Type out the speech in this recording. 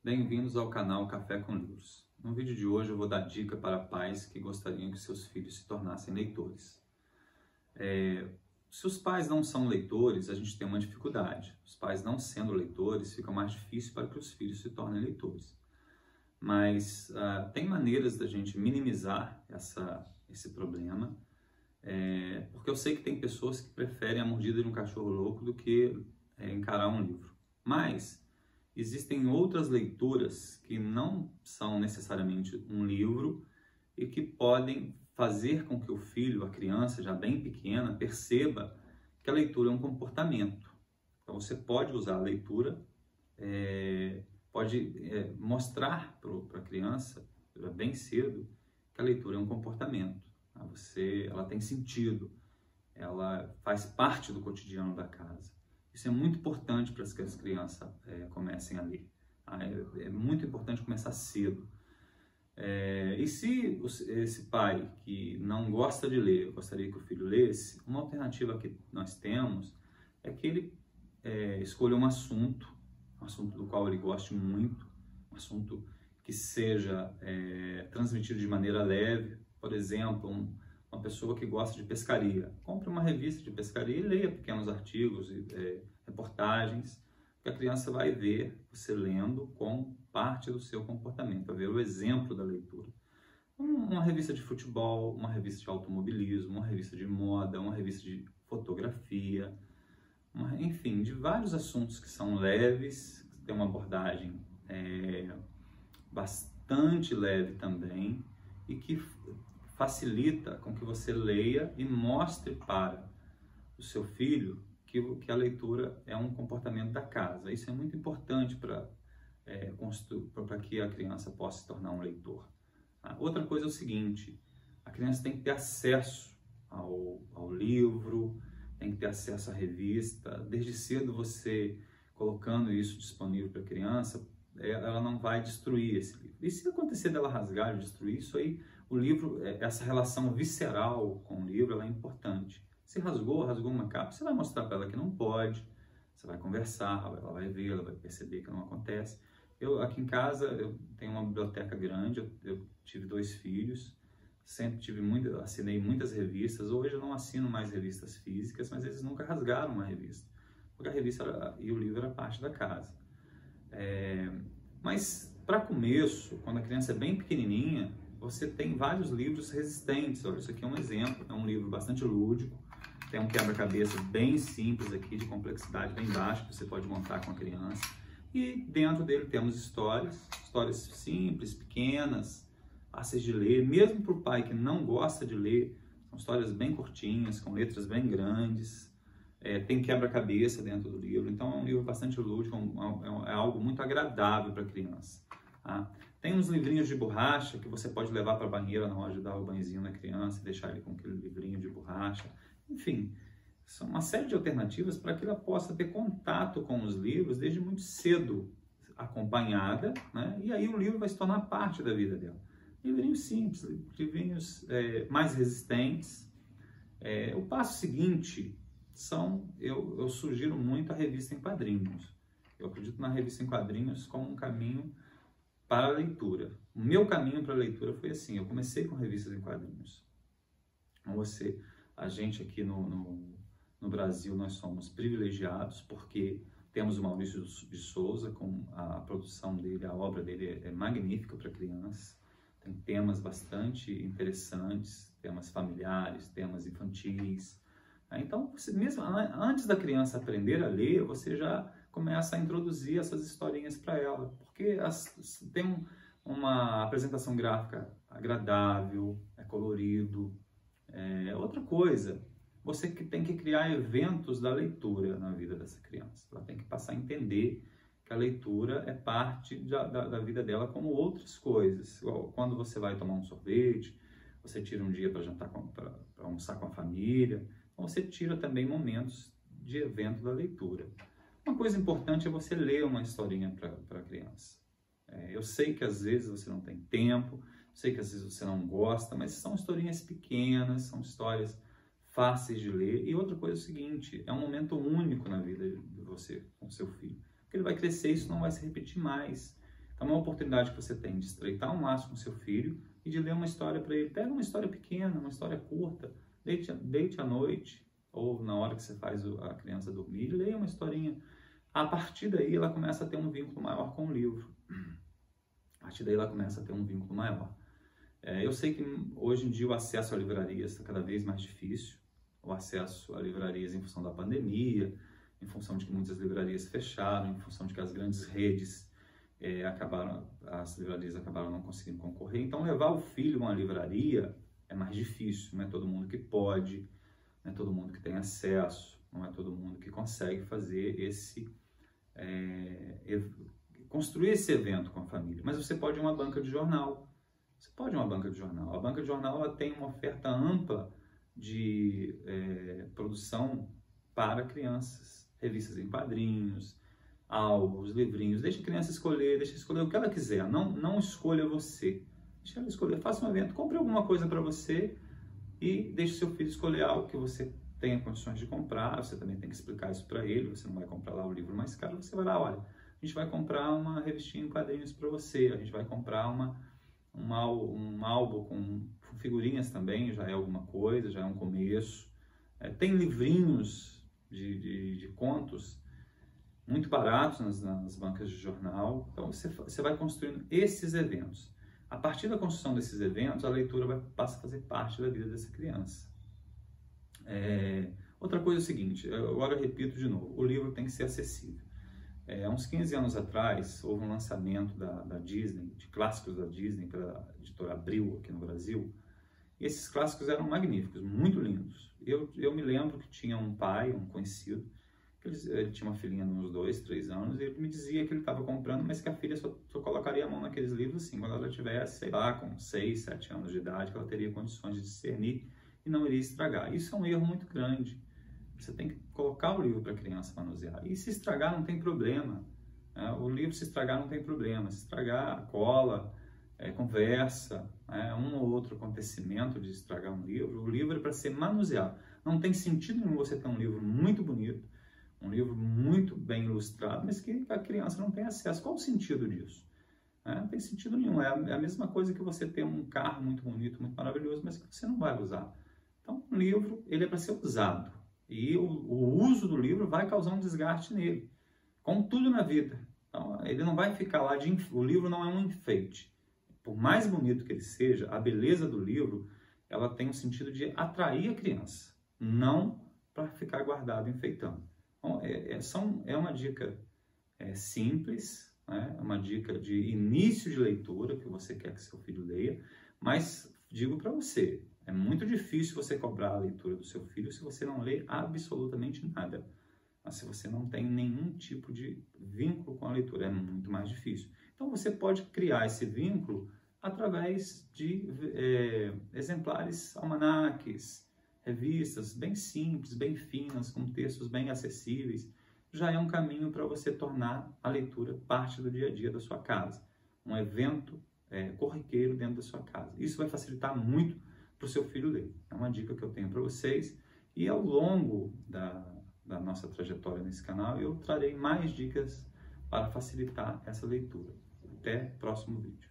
Bem-vindos ao canal Café com Livros. No vídeo de hoje eu vou dar dica para pais que gostariam que seus filhos se tornassem leitores. Se os pais não são leitores, a gente tem uma dificuldade. Os pais não sendo leitores, fica mais difícil para que os filhos se tornem leitores. Mas tem maneiras da gente minimizar esse problema, porque eu sei que tem pessoas que preferem a mordida de um cachorro louco do que encarar um livro. Mas existem outras leituras que não são necessariamente um livro e que podem fazer com que o filho, a criança já bem pequena, perceba que a leitura é um comportamento. Então você pode usar a leitura, pode mostrar para a criança, bem cedo, que a leitura é um comportamento. Ela tem sentido, ela faz parte do cotidiano da casa. Isso é muito importante para que as crianças comecem a ler. É muito importante começar cedo. E se esse pai que não gosta de ler, gostaria que o filho lesse, uma alternativa que nós temos é que ele escolha um assunto do qual ele goste muito, um assunto que seja transmitido de maneira leve. Por exemplo, uma pessoa que gosta de pescaria, compre uma revista de pescaria e leia pequenos artigos e reportagens, que a criança vai ver você lendo como parte do seu comportamento, vai ver o exemplo da leitura. Uma revista de futebol, uma revista de automobilismo, uma revista de moda, uma revista de fotografia, enfim, de vários assuntos que são leves, que tem uma abordagem bastante leve também e que facilita com que você leia e mostre para o seu filho que a leitura é um comportamento da casa. Isso é muito importante para que a criança possa se tornar um leitor. Outra coisa é o seguinte: a criança tem que ter acesso ao livro, tem que ter acesso à revista. Desde cedo você colocando isso disponível para a criança, ela não vai destruir esse livro. E se acontecer dela rasgar e destruir isso aí, o livro, essa relação visceral com o livro, ela é importante. Se rasgou uma capa, você vai mostrar para ela que não pode, você vai conversar, ela vai ver, ela vai perceber que não acontece. Aqui em casa, eu tenho uma biblioteca grande, eu tive 2 filhos, sempre assinei muitas revistas. Hoje eu não assino mais revistas físicas, mas eles nunca rasgaram uma revista, porque a revista e o livro era parte da casa. Mas para começo, quando a criança é bem pequenininha, você tem vários livros resistentes. Olha, isso aqui é um exemplo, é um livro bastante lúdico, tem um quebra-cabeça bem simples aqui, de complexidade bem baixa, que você pode montar com a criança. E dentro dele temos histórias simples, pequenas, fáceis de ler, mesmo para o pai que não gosta de ler. São histórias bem curtinhas, com letras bem grandes, tem quebra-cabeça dentro do livro, então é um livro bastante lúdico, é algo muito agradável para a criança. Tem uns livrinhos de borracha que você pode levar para a banheira na hora de dar o banhozinho na criança e deixar ele com aquele livrinho de borracha. Enfim, são uma série de alternativas para que ela possa ter contato com os livros desde muito cedo, acompanhada, né? E aí o livro vai se tornar parte da vida dela. Livrinhos simples, livrinhos mais resistentes. O passo seguinte eu sugiro muito a revista em quadrinhos. Eu acredito na revista em quadrinhos como um caminho para a leitura. O meu caminho para a leitura foi assim: eu comecei com revistas em quadrinhos. A gente aqui no Brasil, nós somos privilegiados porque temos o Maurício de Souza, com a produção dele, a obra dele é magnífica para crianças. Tem temas bastante interessantes, temas familiares, temas infantis. Então, mesmo antes da criança aprender a ler, você já começa a introduzir essas historinhas para ela, porque tem uma apresentação gráfica agradável, é colorido. Outra coisa, você que tem que criar eventos da leitura na vida dessa criança. Ela tem que passar a entender que a leitura é parte da vida dela como outras coisas. Quando você vai tomar um sorvete, você tira um dia para jantar, para almoçar com a família, então você tira também momentos de evento da leitura. Uma coisa importante é você ler uma historinha para a criança. Eu sei que às vezes você não tem tempo, sei que às vezes você não gosta, mas são historinhas pequenas, são histórias fáceis de ler. E outra coisa é o seguinte: é um momento único na vida de você com seu filho. Porque ele vai crescer e isso não vai se repetir mais. Então, é uma oportunidade que você tem de estreitar um laço com seu filho e de ler uma história para ele. Pega uma história pequena, uma história curta, deite à noite, ou na hora que você faz a criança dormir, leia uma historinha. A partir daí, ela começa a ter um vínculo maior com o livro. A partir daí, ela começa a ter um vínculo maior. Eu sei que hoje em dia o acesso a livrarias está cada vez mais difícil. O acesso a livrarias em função da pandemia, em função de que muitas livrarias fecharam, em função de que as grandes redes as livrarias acabaram não conseguindo concorrer. Então, levar o filho a uma livraria é mais difícil. Não é todo mundo que pode, não é todo mundo que tem acesso, não é todo mundo que consegue fazer construir esse evento com a família. Mas você pode ir a uma banca de jornal. Você pode ir a uma banca de jornal. A banca de jornal ela tem uma oferta ampla de produção para crianças, revistas em quadrinhos, álbuns, livrinhos. Deixa a criança escolher, o que ela quiser. Não escolha você. Deixa ela escolher. Faça um evento, compre alguma coisa para você e deixe seu filho escolher algo que você tenha condições de comprar. Você também tem que explicar isso para ele. Você não vai comprar lá o livro mais caro. Você vai lá, olha, a gente vai comprar uma revistinha em quadrinhos para você. A gente vai comprar um álbum com figurinhas também, já é alguma coisa, já é um começo. Tem livrinhos de contos muito baratos nas bancas de jornal. Então você vai construindo esses eventos. A partir da construção desses eventos, a leitura passa a fazer parte da vida dessa criança. Outra coisa é o seguinte, agora eu repito de novo, o livro tem que ser acessível. Há uns 15 anos atrás, houve um lançamento da Disney, de clássicos da Disney, pela editora Abril, aqui no Brasil. E esses clássicos eram magníficos, muito lindos. Eu me lembro que tinha um pai, um conhecido, que ele tinha uma filhinha de uns 2, 3 anos, e ele me dizia que ele estava comprando, mas que a filha só colocaria a mão naqueles livros assim, quando ela tivesse, sei lá, com 6, 7 anos de idade, que ela teria condições de discernir e não iria estragar. Isso é um erro muito grande. Você tem que colocar o livro para a criança manusear. E se estragar, não tem problema. O livro, se estragar, não tem problema. Se estragar, cola, conversa, um ou outro acontecimento de estragar um livro. O livro é para ser manuseado. Não tem sentido nenhum você ter um livro muito bonito, um livro muito bem ilustrado, mas que a criança não tem acesso. Qual o sentido disso? Não tem sentido nenhum. É a mesma coisa que você ter um carro muito bonito, muito maravilhoso, mas que você não vai usar. Então, um livro, ele é para ser usado. E o uso do livro vai causar um desgaste nele, como tudo na vida. Então, ele não vai ficar lá o livro não é um enfeite. Por mais bonito que ele seja, a beleza do livro, ela tem o sentido de atrair a criança, não para ficar guardado enfeitando. Então, é uma dica simples, é uma dica de início de leitura que você quer que seu filho leia, mas digo para você, é muito difícil você cobrar a leitura do seu filho se você não lê absolutamente nada. Mas se você não tem nenhum tipo de vínculo com a leitura, é muito mais difícil. Então você pode criar esse vínculo através de exemplares, almanaques, revistas bem simples, bem finas, com textos bem acessíveis. Já é um caminho para você tornar a leitura parte do dia a dia da sua casa. Um evento corriqueiro dentro da sua casa. Isso vai facilitar muito para o seu filho ler. É uma dica que eu tenho para vocês. E ao longo da nossa trajetória nesse canal, eu trarei mais dicas para facilitar essa leitura. Até o próximo vídeo.